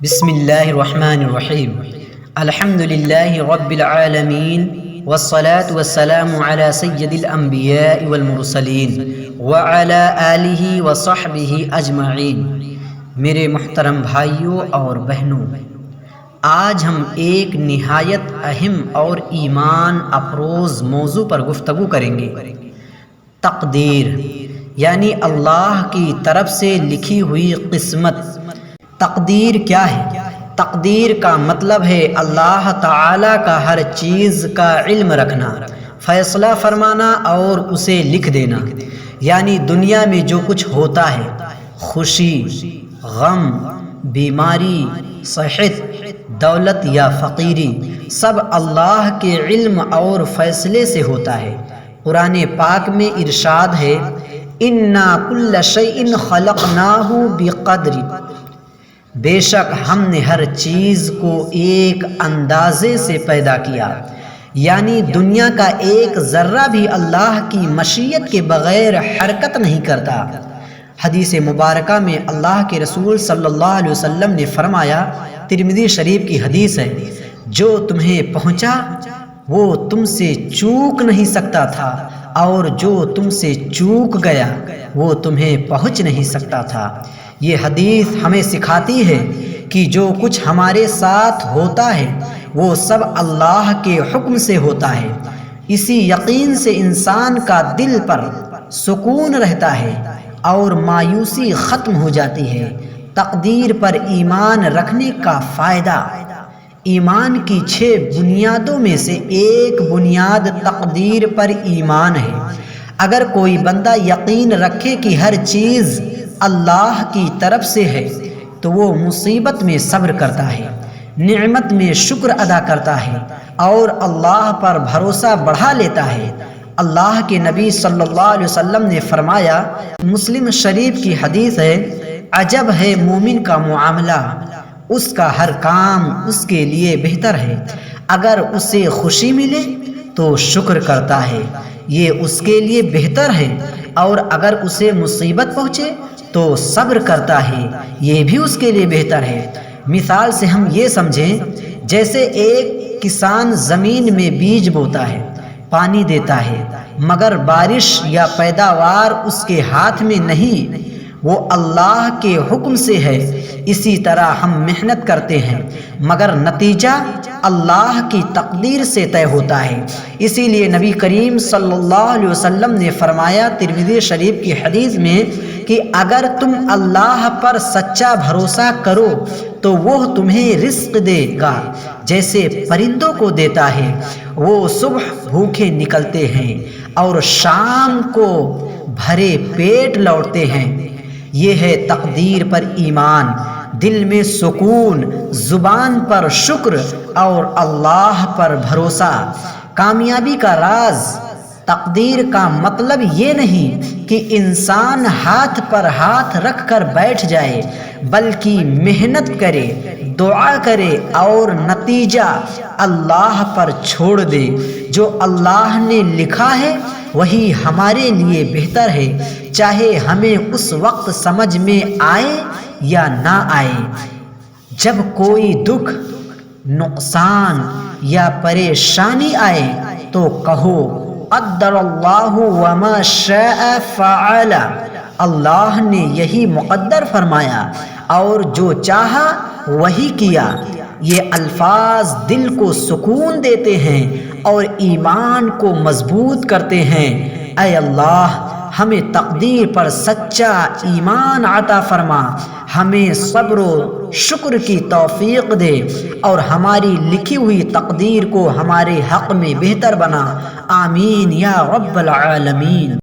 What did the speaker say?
بسم اللہ الرحمن الرحیم الحمد للہ رب العالمین والصلاة والسلام علی سید الانبیاء والمرسلین وعلی آلہ وصحبہ اجمعین۔ میرے محترم بھائیوں اور بہنوں، آج ہم ایک نہایت اہم اور ایمان افروز موضوع پر گفتگو کریں گے۔ تقدیر یعنی اللہ کی طرف سے لکھی ہوئی قسمت۔ تقدیر کیا ہے؟ تقدیر کا مطلب ہے اللہ تعالی کا ہر چیز کا علم رکھنا، فیصلہ فرمانا اور اسے لکھ دینا۔ یعنی دنیا میں جو کچھ ہوتا ہے، خوشی، غم، بیماری، صحت، دولت یا فقیری، سب اللہ کے علم اور فیصلے سے ہوتا ہے۔ قرآن پاک میں ارشاد ہے، اِنَّا كُلَّ شَيْءٍ خَلَقْنَاهُ بِقَدْرٍ، بے شک ہم نے ہر چیز کو ایک اندازے سے پیدا کیا۔ یعنی دنیا کا ایک ذرہ بھی اللہ کی مشیت کے بغیر حرکت نہیں کرتا۔ حدیث مبارکہ میں اللہ کے رسول صلی اللہ علیہ وسلم نے فرمایا، ترمذی شریف کی حدیث ہے، جو تمہیں پہنچا وہ تم سے چوک نہیں سکتا تھا، اور جو تم سے چوک گیا وہ تمہیں پہنچ نہیں سکتا تھا۔ یہ حدیث ہمیں سکھاتی ہے کہ جو کچھ ہمارے ساتھ ہوتا ہے وہ سب اللہ کے حکم سے ہوتا ہے۔ اسی یقین سے انسان کا دل پر سکون رہتا ہے اور مایوسی ختم ہو جاتی ہے۔ تقدیر پر ایمان رکھنے کا فائدہ۔ ایمان کی 6 بنیادوں میں سے ایک بنیاد تقدیر پر ایمان ہے۔ اگر کوئی بندہ یقین رکھے کہ ہر چیز اللہ کی طرف سے ہے تو وہ مصیبت میں صبر کرتا ہے، نعمت میں شکر ادا کرتا ہے اور اللہ پر بھروسہ بڑھا لیتا ہے۔ اللہ کے نبی صلی اللہ علیہ وسلم نے فرمایا، مسلم شریف کی حدیث ہے، عجب ہے مومن کا معاملہ، اس کا ہر کام اس کے لیے بہتر ہے۔ اگر اسے خوشی ملے تو شکر کرتا ہے، یہ اس کے لیے بہتر ہے، اور اگر اسے مصیبت پہنچے تو صبر کرتا ہے، یہ بھی اس کے لیے بہتر ہے۔ مثال سے ہم یہ سمجھیں، جیسے ایک کسان زمین میں بیج بوتا ہے، پانی دیتا ہے، مگر بارش یا پیداوار اس کے ہاتھ میں نہیں، وہ اللہ کے حکم سے ہے۔ اسی طرح ہم محنت کرتے ہیں مگر نتیجہ اللہ کی تقدیر سے طے ہوتا ہے۔ اسی لیے نبی کریم صلی اللہ علیہ وسلم نے فرمایا ترمذی شریف کی حدیث میں کہ اگر تم اللہ پر سچا بھروسہ کرو تو وہ تمہیں رزق دے گا جیسے پرندوں کو دیتا ہے۔ وہ صبح بھوکے نکلتے ہیں اور شام کو بھرے پیٹ لوٹتے ہیں۔ یہ ہے تقدیر پر ایمان، دل میں سکون، زبان پر شکر اور اللہ پر بھروسہ۔ کامیابی کا راز تقدیر کا مطلب یہ نہیں کہ انسان ہاتھ پر ہاتھ رکھ کر بیٹھ جائے، بلکہ محنت کرے، دعا کرے اور نتیجہ اللہ پر چھوڑ دے۔ جو اللہ نے لکھا ہے وہی ہمارے لیے بہتر ہے، چاہے ہمیں اس وقت سمجھ میں آئے یا نہ آئے۔ جب کوئی دکھ، نقصان یا پریشانی آئے تو کہو، قدر اللہ وما شاء فعل، اللہ نے یہی مقدر فرمایا اور جو چاہا وہی کیا۔ یہ الفاظ دل کو سکون دیتے ہیں اور ایمان کو مضبوط کرتے ہیں۔ اے اللہ، ہمیں تقدیر پر سچا ایمان عطا فرما، ہمیں صبر و شکر کی توفیق دے اور ہماری لکھی ہوئی تقدیر کو ہمارے حق میں بہتر بنا۔ آمین یا رب العالمین۔